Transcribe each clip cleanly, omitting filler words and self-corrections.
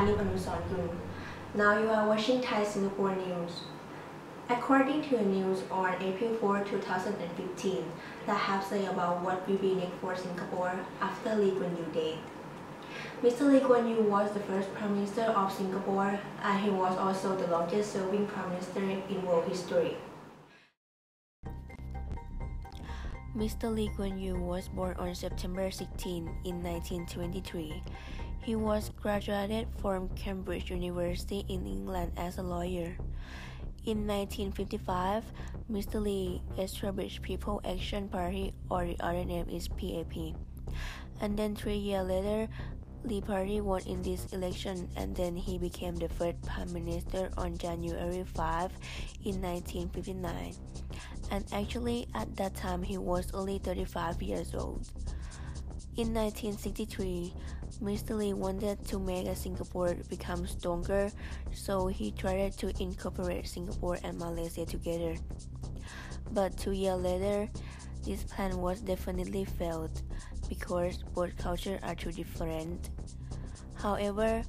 nim-anussornkul. Now you are watching Thai Singapore News. According to the news on April 4, 2015, that have said about what will be next for Singapore after Lee Kuan Yew died. Mr. Lee Kuan Yew was the first Prime Minister of Singapore, and he was also the longest serving Prime Minister in world history. Mr. Lee Kuan Yew was born on September 16 in 1923. He was graduated from Cambridge University in England as a lawyer. In 1955, Mr. Lee established People Action Party, or the other name is PAP. And then 3 years later, Lee Party won in this election, and then he became the first Prime Minister on January 5 in 1959. And actually, at that time, he was only 35 years old. In 1963, Mr. Lee wanted to make Singapore become stronger, so he tried to incorporate Singapore and Malaysia together. But 2 years later, this plan was definitely failed because both cultures are too different. However,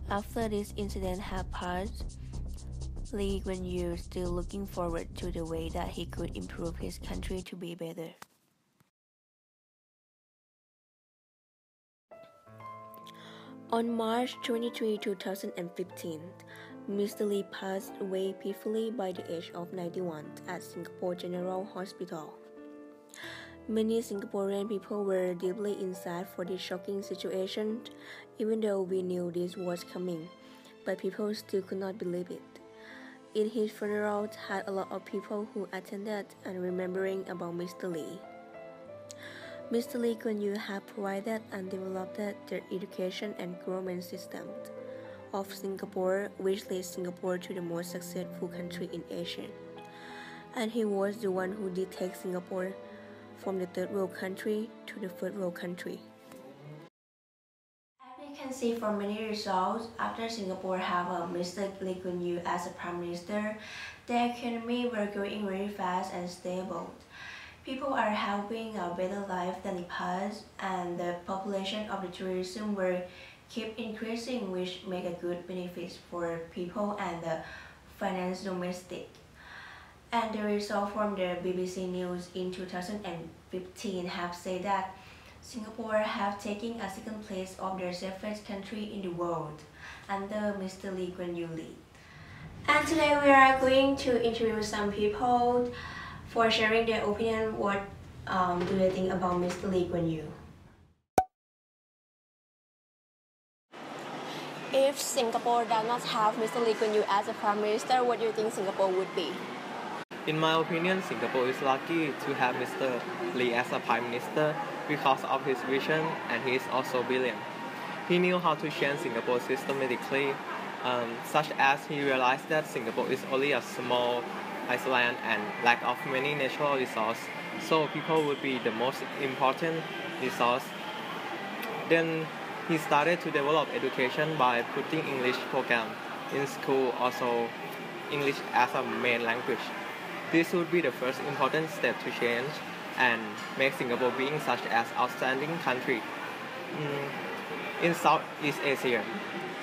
after this incident had passed, Lee Kuan Yew is still looking forward to the way that he could improve his country to be better. On March 23, 2015, Mr. Lee passed away peacefully by the age of 91 at Singapore General Hospital. Many Singaporean people were deeply sad for this shocking situation, even though we knew this was coming, but people still could not believe it. In his funeral had a lot of people who attended and remembering about Mr. Lee. Mr. Lee Kuan Yew have provided and developed the education and government system of Singapore, which led Singapore to the most successful country in Asia. And he was the one who did take Singapore from the third world country to the first world country. As we can see from many results, after Singapore have Mr. Lee Kuan Yew as a Prime Minister, the economy were growing very fast and stable. People are having a better life than the past, and the population of the tourism will keep increasing, which make a good benefit for people and the finance domestic. And the result from the BBC News in 2015 have said that Singapore have taken a second place of the safest country in the world under Mr. Lee Kuan Yew lead. And today we are going to interview some people for sharing their opinion. What do they think about Mr. Lee Kuan Yew? If Singapore does not have Mr. Lee Kuan Yew as a Prime Minister, what do you think Singapore would be? In my opinion, Singapore is lucky to have Mr. Lee as a Prime Minister because of his vision, and he is also brilliant. He knew how to change Singapore systematically, such as he realized that Singapore is only a small island and lack of many natural resources, so people would be the most important resource. Then he started to develop education by putting English program in school, also English as a main language. This would be the first important step to change and make Singapore being such an outstanding country in Southeast Asia.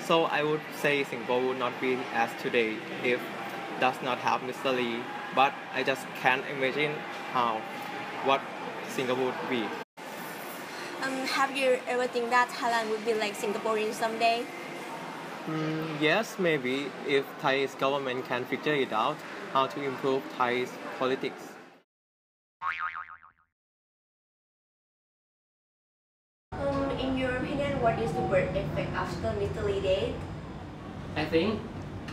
So I would say Singapore would not be as today if does not have Mr. Lee, but I just can't imagine what Singapore would be. Have you ever think that Thailand would be like Singapore in someday? Yes, maybe if Thai's government can figure it out how to improve Thai's politics. In your opinion, what is the worst effect after Mr. Lee died? I think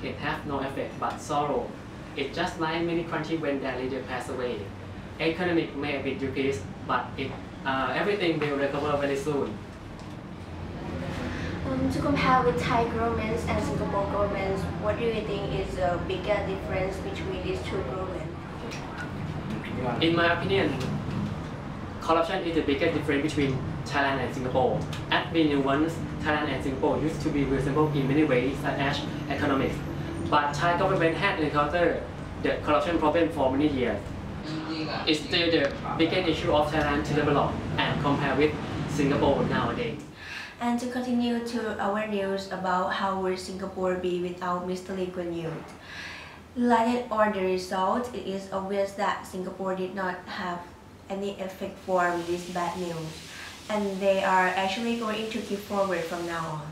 it has no effect but sorrow. It's just like many countries when their leader pass away. Economic may be decreased, but everything will recover very soon. To compare with Thai governments and Singapore governments, what do you think is the bigger difference between these two governments? In my opinion, corruption is the biggest difference between Thailand and Singapore. As we knew once, Thailand and Singapore used to be resemble in many ways, such as economics. But Thai government had encountered the corruption problem for many years. It's still the biggest issue of Thailand to develop and compare with Singapore nowadays. And to continue to our news about how would Singapore be without Mr. Lee Kuan Yew. Related on the result, it is obvious that Singapore did not have any effect from this bad news, and they are actually going to keep forward from now on.